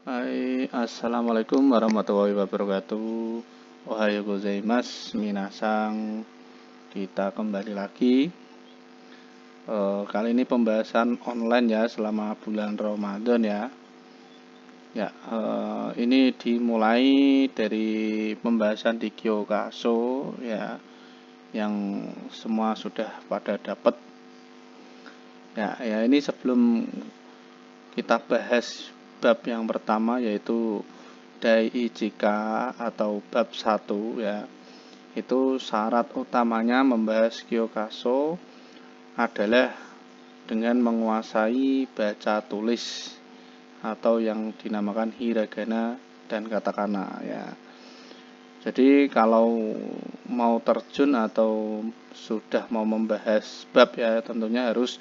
Hai, assalamualaikum warahmatullahi wabarakatuh. Ohayo gozaimasu, minasang. Kita kembali lagi. Kali ini pembahasan online ya selama bulan Ramadan ya. Ya, ini dimulai dari pembahasan di Gyokaso ya, yang semua sudah pada dapat. Ya, ini sebelum kita bahas bab yang pertama yaitu Dai Ichika atau bab 1 ya. Itu syarat utamanya membahas Gyokaso adalah dengan menguasai baca tulis atau yang dinamakan hiragana dan katakana ya. Jadi kalau mau terjun atau sudah mau membahas bab ya, tentunya harus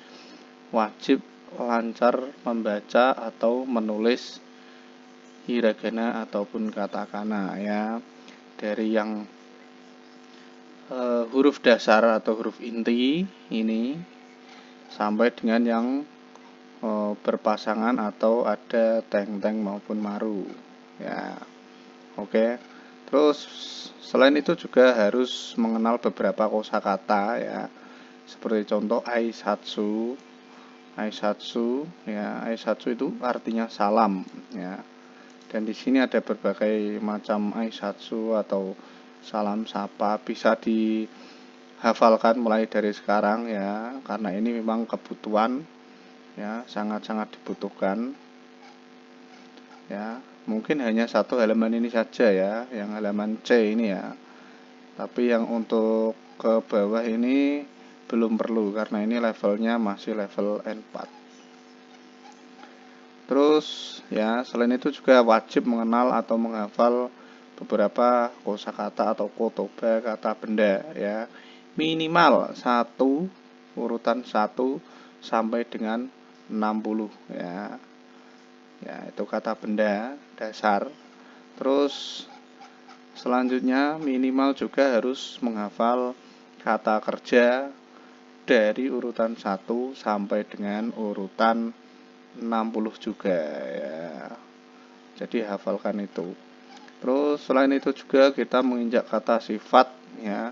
wajib lancar membaca atau menulis hiragana ataupun katakana ya, dari yang huruf dasar atau huruf inti ini sampai dengan yang berpasangan atau ada teng-teng maupun maru ya. Oke. Terus selain itu juga harus mengenal beberapa kosakata ya, seperti contoh aisatsu. Aisatsu ya, aisatsu itu artinya salam ya. Dan di sini ada berbagai macam aisatsu atau salam sapa, bisa dihafalkan mulai dari sekarang ya, karena ini memang kebutuhan ya, sangat-sangat dibutuhkan ya. Mungkin hanya satu halaman ini saja ya, yang halaman C ini ya. Tapi yang untuk ke bawah ini belum perlu karena ini levelnya masih level N4. Terus ya, selain itu juga wajib mengenal atau menghafal beberapa kosakata atau kotoba, kata benda ya. Minimal 1, urutan 1 sampai dengan 60 ya. Ya, itu kata benda dasar. Terus selanjutnya minimal juga harus menghafal kata kerja dari urutan 1 sampai dengan urutan 60 juga ya. Jadi hafalkan itu. Terus selain itu juga kita menginjak kata sifat ya,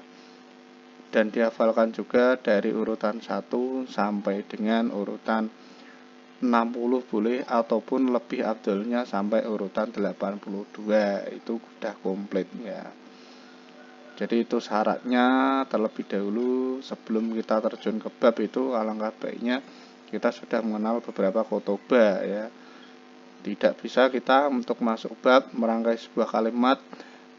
dan dihafalkan juga dari urutan 1 sampai dengan urutan 60 boleh, ataupun lebih afdolnya sampai urutan 82, itu sudah komplit ya. Jadi itu syaratnya terlebih dahulu sebelum kita terjun ke bab itu, alangkah baiknya kita sudah mengenal beberapa kotoba ya. Tidak bisa kita untuk masuk bab merangkai sebuah kalimat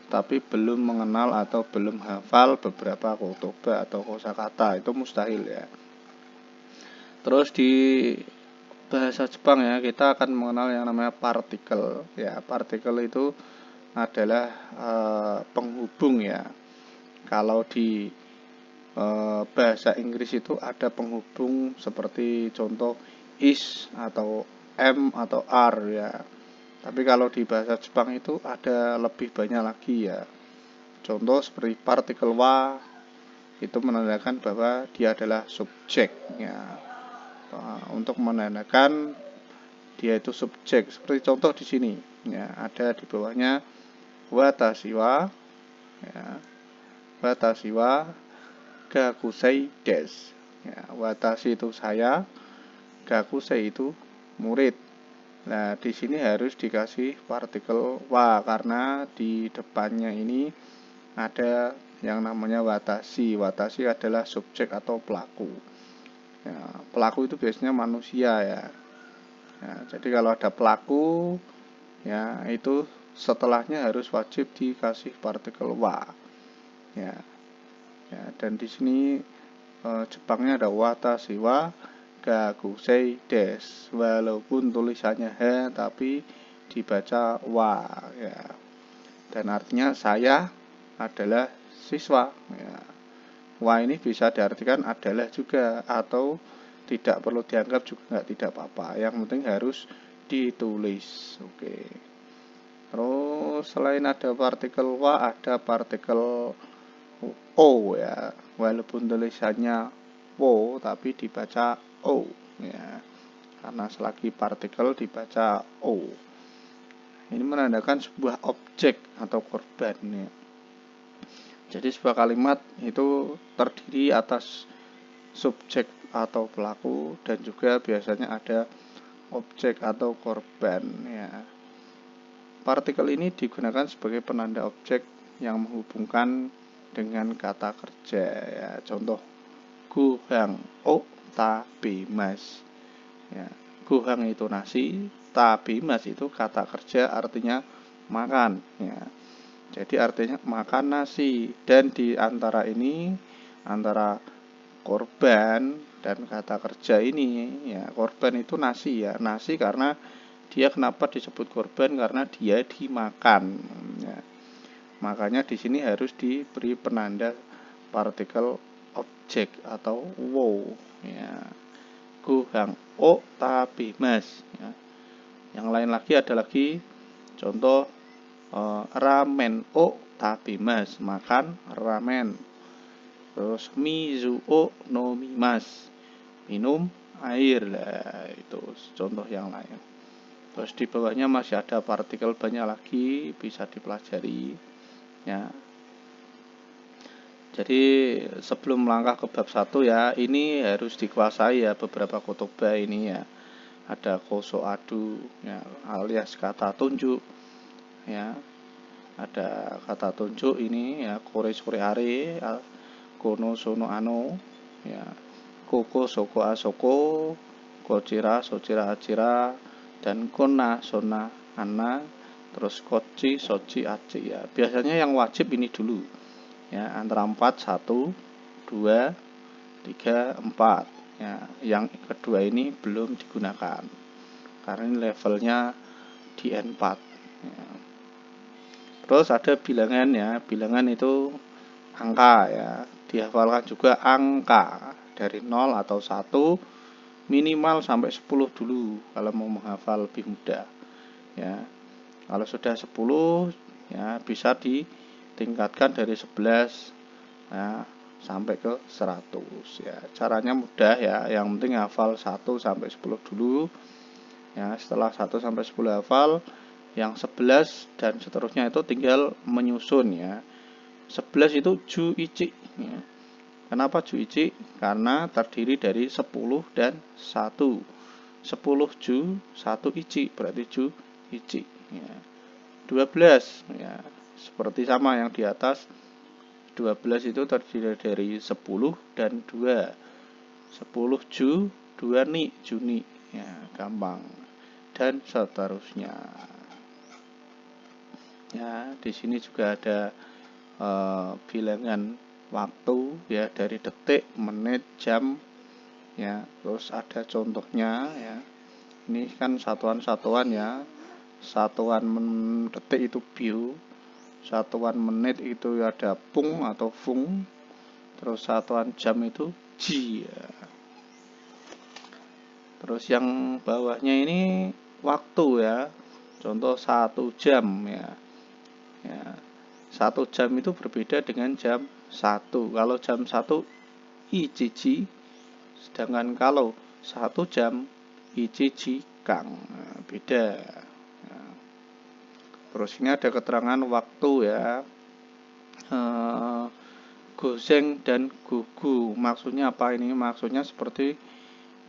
tapi belum mengenal atau belum hafal beberapa kotoba atau kosakata, itu mustahil ya. Terus di bahasa Jepang ya, kita akan mengenal yang namanya partikel ya. Partikel itu adalah penghubung ya. Kalau di bahasa Inggris itu ada penghubung seperti contoh is atau m atau r ya. Tapi kalau di bahasa Jepang itu ada lebih banyak lagi ya. Contoh seperti partikel wa, itu menandakan bahwa dia adalah subjek ya. Untuk menandakan dia itu subjek, seperti contoh di sini ya, ada di bawahnya watashi wa ya. Watashi wa gakusei desu ya. Watashi itu saya, gakusei itu murid. Nah, di sini harus dikasih partikel wa karena di depannya ini ada yang namanya watashi. Watashi adalah subjek atau pelaku ya. Pelaku itu biasanya manusia ya. Ya, jadi kalau ada pelaku ya, itu setelahnya harus wajib dikasih partikel wa ya. Ya, dan di sini Jepangnya ada watashi wa gakusei desu, walaupun tulisannya he tapi dibaca wa ya. Dan artinya saya adalah siswa ya. Wa ini bisa diartikan adalah juga, atau tidak perlu dianggap juga tidak apa-apa. Yang penting harus ditulis. Oke. Terus selain ada partikel wa, ada partikel o ya. Walaupun tulisannya wo tapi dibaca o ya. Karena selagi partikel dibaca o. Ini menandakan sebuah objek atau korban ya. Jadi sebuah kalimat itu terdiri atas subjek atau pelaku dan juga biasanya ada objek atau korban ya. Partikel ini digunakan sebagai penanda objek yang menghubungkan dengan kata kerja ya. Contoh guhang o tabimas ya. Guhang itu nasi, tabimas itu kata kerja artinya makan ya. Jadi artinya makan nasi, dan di antara ini antara korban dan kata kerja ini ya, korban itu nasi ya. Nasi karena dia kenapa disebut korban, karena dia dimakan ya. Makanya di sini harus diberi penanda partikel objek atau wow ya. Guhang o tabimas ya. Yang lain lagi ada lagi contoh ramen o tabimas, makan ramen. Terus mizu o nomimas, minum air lah, itu contoh yang lain. Terus di bawahnya masih ada partikel banyak lagi, bisa dipelajari ya. Jadi sebelum melangkah ke bab 1 ya, ini harus dikuasai ya beberapa kotobah ini ya. Ada koso adu ya, alias kata tunjuk ya. Ada kata tunjuk ini ya, kore sore are, kono sono ano ya, koko soko asoko, kocira socira acira, dan kona sona ana, terus koci soci aci ya. Biasanya yang wajib ini dulu ya, antara 4 1 2 3 4 ya. Yang kedua ini belum digunakan karena ini levelnya di N4 ya. Terus ada bilangan ya, bilangan itu angka ya, dihafalkan juga angka dari 0 atau 1 minimal sampai 10 dulu kalau mau menghafal lebih mudah ya. Kalau sudah 10 ya bisa ditingkatkan dari 11 ya, sampai ke 100 ya. Caranya mudah ya, yang penting hafal 1 sampai 10 dulu ya. Setelah 1 sampai 10 hafal, yang 11 dan seterusnya itu tinggal menyusun ya. 11 itu ju ichi ya. Kenapa ju ichi? Karena terdiri dari 10 dan 1. 10 ju, 1 ichi, berarti ju ichi ya. 12 ya, seperti sama yang di atas. 12 itu terdiri dari 10 dan 2. 10 ju, 2 ni, juni ya, gampang. Dan seterusnya. Ya, di sini juga ada bilangan waktu ya, dari detik, menit, jam ya. Terus ada contohnya ya. Ini kan satuan-satuan ya. Satuan detik itu biu, satuan menit itu ada pung atau fung, terus satuan jam itu ji ya. Terus yang bawahnya ini waktu ya. Contoh 1 jam ya. Ya, 1 jam itu berbeda dengan jam 1. Kalau jam 1 ichichi, sedangkan kalau 1 jam ichichi kang, nah, beda. Nah, terus ini ada keterangan waktu ya. Goseng dan gugu, maksudnya apa ini? Maksudnya seperti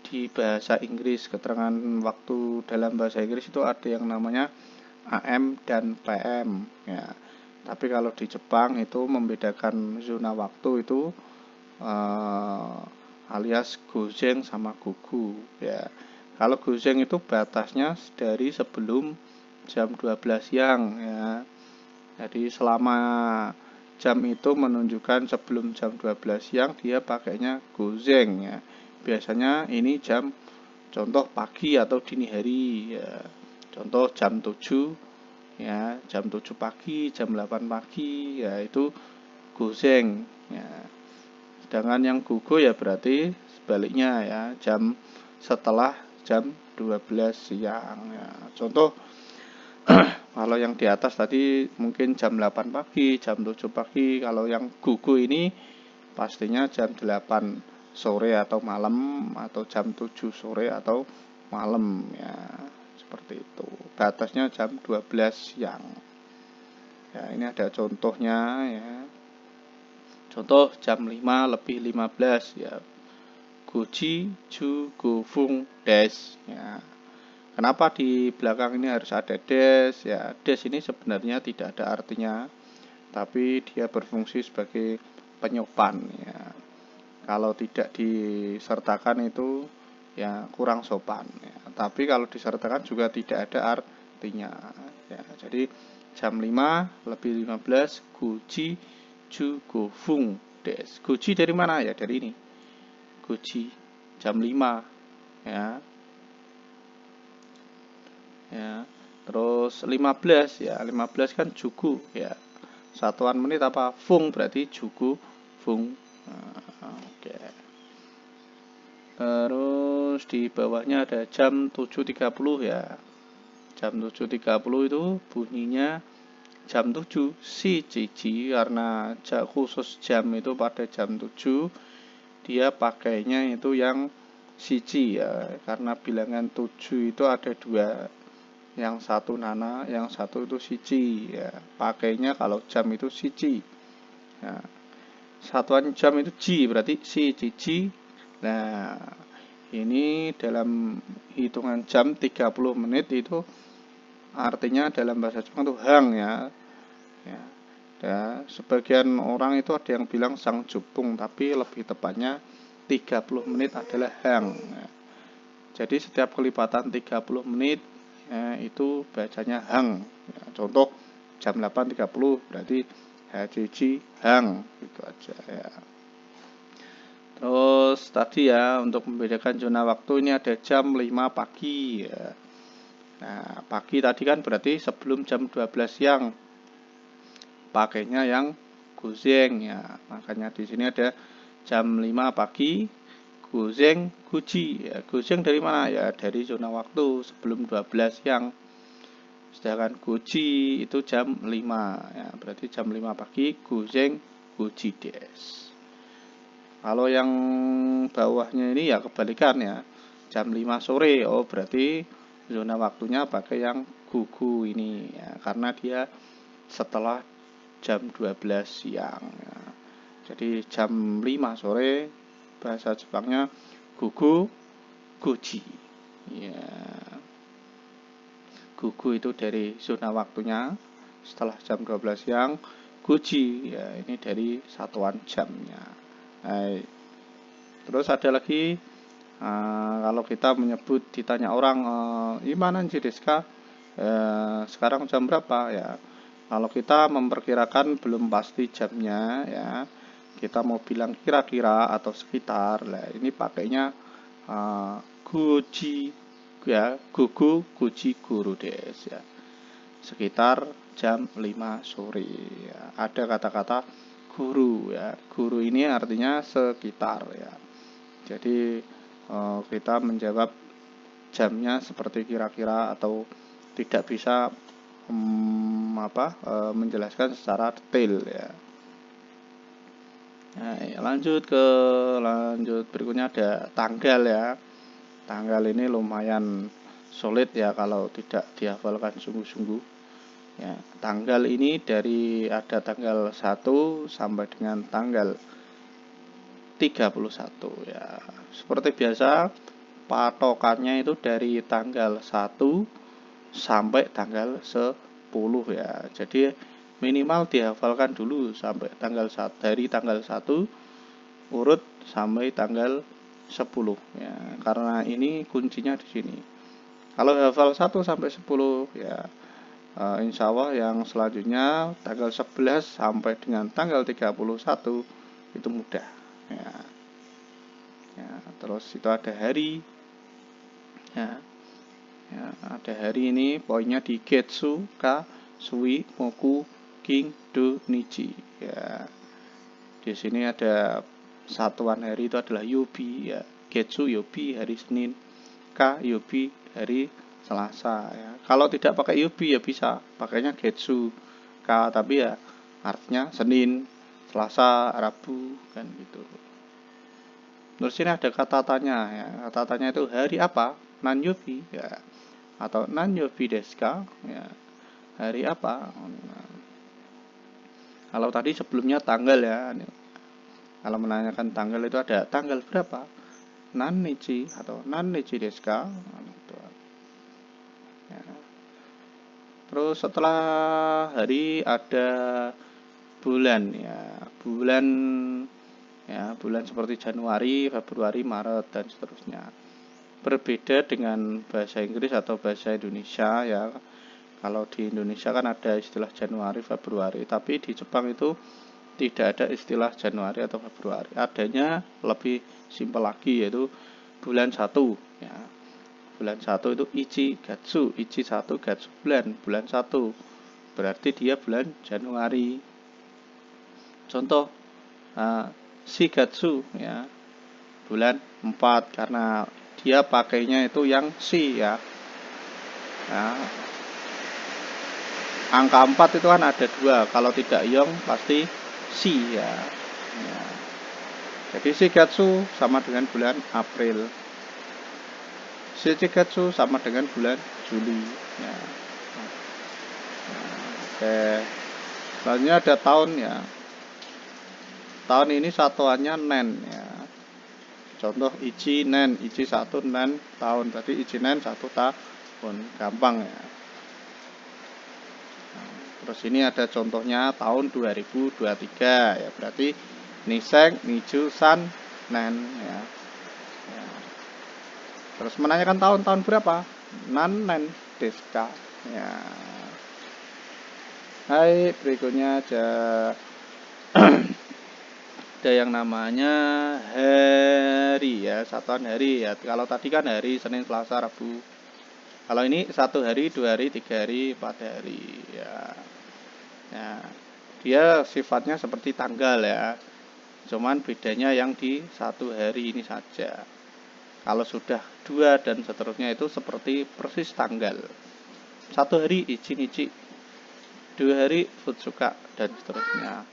di bahasa Inggris, keterangan waktu dalam bahasa Inggris itu ada yang namanya AM dan PM ya. Tapi kalau di Jepang itu membedakan zona waktu itu alias gozeng sama gugu ya. Kalau gozeng itu batasnya dari sebelum jam 12 siang ya. Jadi selama jam itu menunjukkan sebelum jam 12 siang, dia pakainya gozeng ya. Biasanya ini jam contoh pagi atau dini hari ya. Contoh jam 7 ya, jam 7 pagi, jam 8 pagi ya, itu gozeng ya. Sedangkan yang gugu ya berarti sebaliknya ya, jam setelah jam 12 siang ya. Contoh kalau yang di atas tadi mungkin jam 8 pagi, jam 7 pagi. Kalau yang gugu ini pastinya jam 8 sore atau malam, atau jam 7 sore atau malam ya. seperti itu. Batasnya jam 12 siang. Ya, ini ada contohnya ya. Contoh jam 5 lebih 15 ya. Goji ju go fung des ya. Kenapa di belakang ini harus ada des ya? Des ini sebenarnya tidak ada artinya, tapi dia berfungsi sebagai penyopan ya. Kalau tidak disertakan itu ya kurang sopan ya. Tapi kalau disertakan juga tidak ada artinya ya. Jadi jam 5 lebih 15 goji ju go fung des. Goji dari mana ya? Dari ini. Goji jam 5 ya. Ya. Terus 15 ya. 15 kan jugu ya. Satuan menit apa? Fung berarti jugu fung. Nah, oke. Terus di bawahnya ada jam 7.30 ya. Jam 7.30 itu bunyinya jam 7 si cici, karena khusus jam itu pada jam 7 dia pakainya itu yang siji ya, karena bilangan 7 itu ada dua, yang satu nana, yang satu itu siji ya. Pakainya kalau jam itu siji ya. Satuan jam itu ji, berarti si cici. Nah, ini dalam hitungan jam 30 menit itu artinya dalam bahasa Jepang itu hang ya. Ya, sebagian orang itu ada yang bilang sang jupung, tapi lebih tepatnya 30 menit adalah hang ya. Jadi setiap kelipatan 30 menit ya, itu bacanya hang ya. Contoh jam 8.30 berarti hajiji hang, gitu aja ya. Terus tadi ya, untuk membedakan zona waktu ini ada jam 5 pagi ya. Nah, pagi tadi kan berarti sebelum jam 12 siang. Pakainya yang gozeng ya. Makanya di sini ada jam 5 pagi, gozeng guji ya. Gozeng dari mana ya? Dari zona waktu sebelum 12 siang. Sedangkan goji itu jam 5 ya. Berarti jam 5 pagi, gozeng guji des. Kalau yang bawahnya ini ya kebalikan ya. Jam 5 sore, oh berarti zona waktunya pakai yang gugu ini ya, karena dia setelah jam 12 siang ya. Jadi jam 5 sore bahasa Jepangnya gugu goji ya. Gugu itu dari zona waktunya setelah jam 12 siang, goji ya ini dari satuan jamnya. Nah, terus ada lagi kalau kita menyebut, ditanya orang gimana sih Deska, sekarang jam berapa ya. Kalau kita memperkirakan belum pasti jamnya ya, kita mau bilang kira-kira atau sekitar lah, ini pakainya goji ya, gugu goji guru des ya, sekitar jam 5 sore ya. Ada kata-kata guru ya, guru ini artinya sekitar ya. Jadi kita menjawab jamnya seperti kira-kira atau tidak bisa menjelaskan secara detail ya. Nah, lanjut berikutnya ada tanggal ya. Tanggal ini lumayan sulit ya kalau tidak dihafalkan sungguh-sungguh. Ya, tanggal ini ada tanggal 1 sampai dengan tanggal 31 ya. Seperti biasa patokannya itu dari tanggal 1 sampai tanggal 10 ya. Jadi minimal dihafalkan dulu sampai tanggal 1, dari tanggal 1 urut sampai tanggal 10 ya. Karena ini kuncinya di sini. Kalau hafal 1 sampai 10 ya, insya Allah yang selanjutnya tanggal 11 sampai dengan tanggal 31 itu mudah ya. Ya, terus itu ada hari ya. Ya, ada hari ini poinnya di Getsu, Ka, Sui, Moku, King, Do, Nichi ya. Di sini ada satuan hari itu adalah Yobi ya. Getsu Yobi hari Senin, Ka Yobi hari Selasa ya. Kalau tidak pakai Yobi ya bisa pakainya Getsu, Ka, tapi ya artinya Senin, Selasa, Rabu kan gitu. Terus ini ada kata tanya ya. Kata tanya itu hari apa? Nanyobi ya. atau nanyobi desu ka, ya, hari apa. Kalau tadi sebelumnya tanggal ya, kalau menanyakan tanggal itu ada tanggal berapa, nannichi atau nannichi desu ka. Ya. Terus setelah hari ada bulan ya, bulan seperti Januari, Februari, Maret dan seterusnya. Berbeda dengan bahasa Inggris atau bahasa Indonesia ya. Kalau di Indonesia kan ada istilah Januari, Februari, tapi di Jepang itu tidak ada istilah Januari atau Februari. Adanya lebih simpel lagi, yaitu bulan 1 ya. Bulan 1 itu Ichi Gatsu, Ichi 1, Gatsu bulan 1. Berarti dia bulan Januari. Contoh Shigatsu ya, bulan 4, karena dia pakainya itu yang shi ya. Angka 4 itu kan ada 2, kalau tidak yong pasti shi ya. Jadi Shigatsu sama dengan bulan April, Shichigatsu sama dengan bulan Juli ya. Oke. Selanjutnya ada tahun ya. Tahun ini satuannya nen ya. Contoh Ichi nen, Ichi 1 nen tahun, berarti Ichi nen 1 tahun, gampang ya. Terus ini ada contohnya tahun 2023 ya, berarti Niseng, Niju, San, Nen ya. Terus menanyakan tahun berapa? Nan, Nen, desu ka ya. Hai, berikutnya ada ada yang namanya hari ya, satuan hari ya. Kalau tadi kan hari Senin, Selasa, Rabu. Kalau ini 1 hari, 2 hari, 3 hari, 4 hari ya. Ya, dia sifatnya seperti tanggal ya, cuman bedanya yang di 1 hari ini saja. Kalau sudah 2 dan seterusnya itu seperti persis tanggal. 1 hari Ichi-nichi, 2 hari Futsuka dan seterusnya.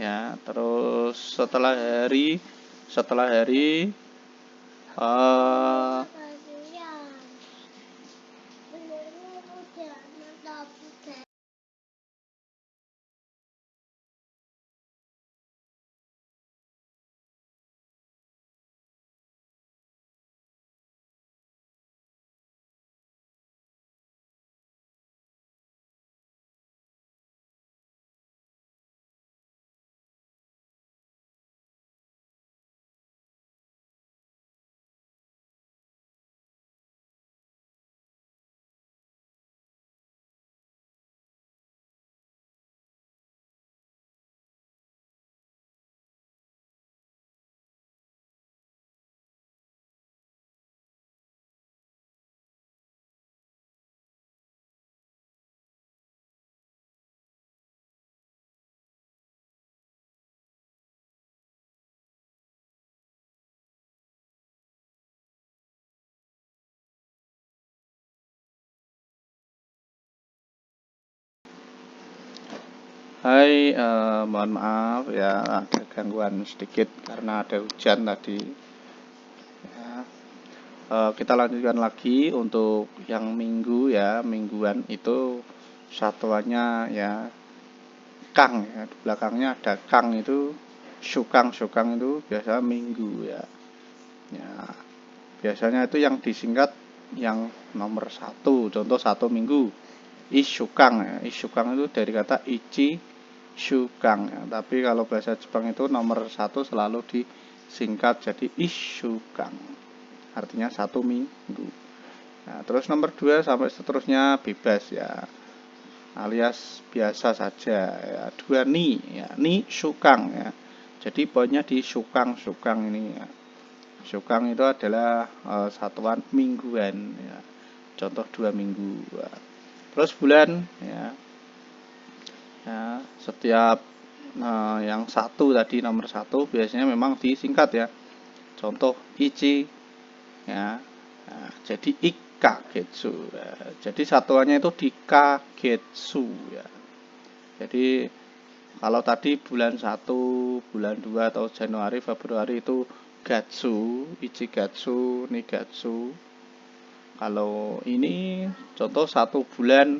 Ya, terus setelah hari Hai, mohon maaf ya, ada gangguan sedikit karena ada hujan tadi ya. Kita lanjutkan lagi untuk yang minggu ya, mingguan itu satuannya ya kang ya, di belakangnya ada kang, itu syukang itu biasa minggu ya. Ya, biasanya itu yang disingkat yang nomor 1, contoh 1 minggu Ishukang ya. Ishukang itu dari kata Ichi Shukang ya. Tapi kalau bahasa Jepang itu nomor 1 selalu disingkat jadi Ishukang, artinya 1 minggu. Nah, terus nomor 2 sampai seterusnya bebas ya, alias biasa saja ya. 2 ni ya, ni Shukang ya. Jadi poinnya di Shukang ini ya. Shukang itu adalah satuan mingguan ya. Contoh 2 minggu ya. Terus bulan ya, setiap yang 1 tadi nomor 1 biasanya memang disingkat ya. Contoh Ichi ya, jadi Ikagetsu ya. Jadi satuannya itu dikagetsu ya. Jadi Kalau tadi bulan 1, bulan 2 atau Januari, Februari itu gatsu, ichigatsu, nigatsu. Kalau ini contoh 1 bulan,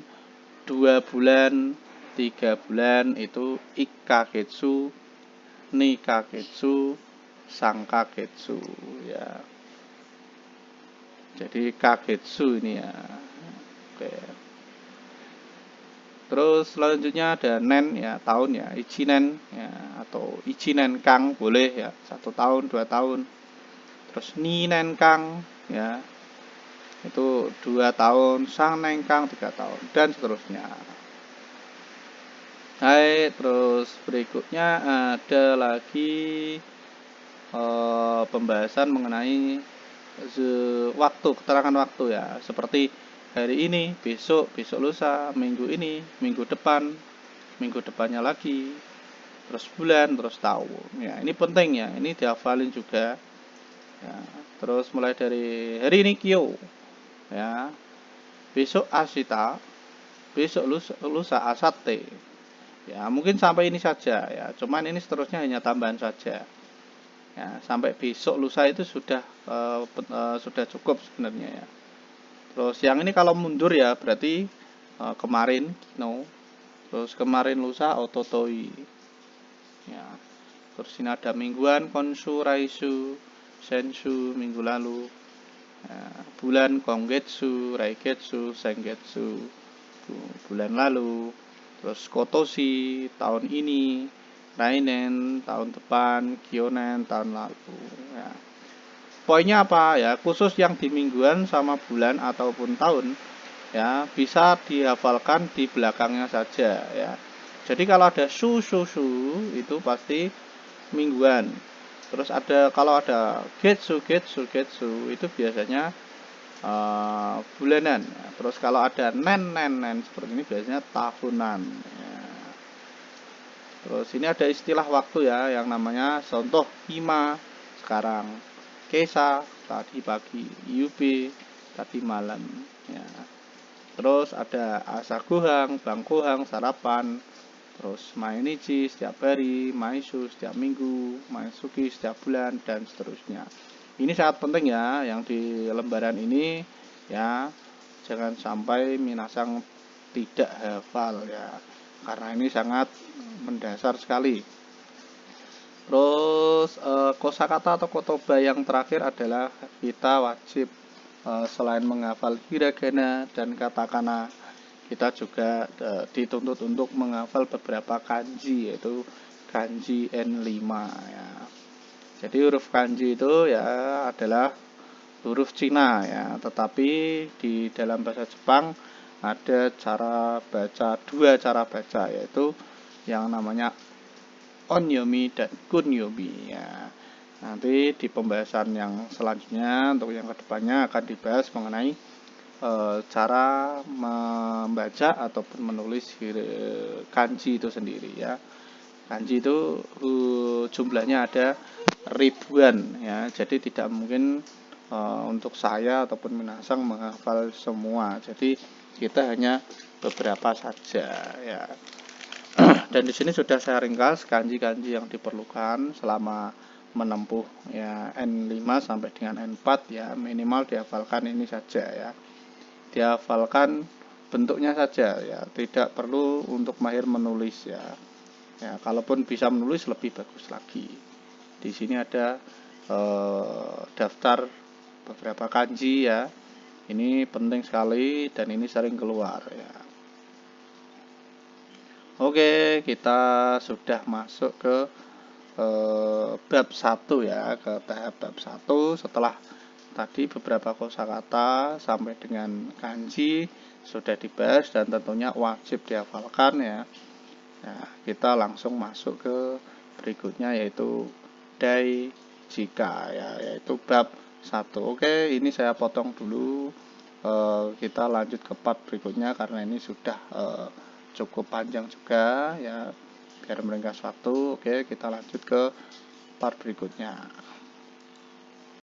2 bulan, 3 bulan itu ikkagetsu, nikagetsu, sangkagetsu ya. Jadi kagetsu ini ya. Oke. Terus selanjutnya ada nen ya, tahun ya, ichinen ya, atau ichinen kang boleh ya, 1 tahun, 2 tahun. Terus ninen kang ya, itu 2 tahun, sang neng kang 3 tahun dan seterusnya. Hai, terus berikutnya ada lagi pembahasan mengenai waktu, keterangan waktu ya, seperti hari ini, besok, besok lusa, minggu ini, minggu depan, minggu depannya lagi, terus bulan, terus tahun. Ya, ini penting ya, ini dihafalin juga. Ya, terus mulai dari hari ini kyo, ya, besok ashita, besok lusa asate. Ya, mungkin sampai ini saja ya, cuman ini seterusnya hanya tambahan saja. Ya, sampai besok lusa itu sudah cukup sebenarnya ya. Terus yang ini kalau mundur ya berarti kemarin no. Terus kemarin lusa ototoi. Ya. Terus ini ada mingguan konshu raisu, sensu minggu lalu. Ya, bulan kongetsu, raigetsu, sengetsu bulan lalu. Terus kotoshi tahun ini, rainen tahun depan, kyonen tahun lalu ya. Poinnya apa ya, khusus yang di mingguan sama bulan ataupun tahun ya bisa dihafalkan di belakangnya saja ya. Jadi kalau ada su itu pasti mingguan. Terus kalau ada getsu itu biasanya bulanan. Terus kalau ada nen seperti ini biasanya tahunan ya. Terus ini ada istilah waktu ya yang namanya contoh hima sekarang, kesa tadi pagi, yubi tadi malam ya. Terus ada asagohang, bangkohang sarapan, terus mainichi setiap hari, maisu setiap minggu, maisuki setiap bulan dan seterusnya. Ini sangat penting ya yang di lembaran ini ya. Jangan sampai minasang tidak hafal ya. Karena ini sangat mendasar sekali. Terus kosakata atau kotoba yang terakhir adalah kita wajib selain menghafal hiragana dan katakana, kita juga dituntut untuk menghafal beberapa kanji, yaitu kanji N5 ya. Jadi huruf kanji itu ya adalah huruf Cina ya, tetapi di dalam bahasa Jepang ada dua cara baca, yaitu yang namanya onyomi dan kunyomi ya. Nanti di pembahasan yang selanjutnya untuk yang kedepannya akan dibahas mengenai cara membaca ataupun menulis kanji itu sendiri ya. Kanji itu jumlahnya ada ribuan ya, jadi tidak mungkin untuk saya ataupun minasang menghafal semua. Jadi kita hanya beberapa saja ya. Dan di sini sudah saya ringkas kanji-kanji yang diperlukan selama menempuh ya N5 sampai dengan N4 ya, minimal dihafalkan ini saja ya. Dihafalkan bentuknya saja ya, tidak perlu untuk mahir menulis ya. Ya, kalaupun bisa menulis lebih bagus lagi. Di sini ada daftar beberapa kanji ya. Ini penting sekali dan ini sering keluar ya. Oke, kita sudah masuk ke bab 1 ya, ke tahap bab 1 setelah tadi beberapa kosakata sampai dengan kanji sudah dibahas dan tentunya wajib dihafalkan ya. Nah, kita langsung masuk ke berikutnya yaitu dai jika ya, yaitu bab 1. Oke, ini saya potong dulu. Kita lanjut ke part berikutnya karena ini sudah cukup panjang juga ya, biar meringkas waktu. Oke, kita lanjut ke part berikutnya.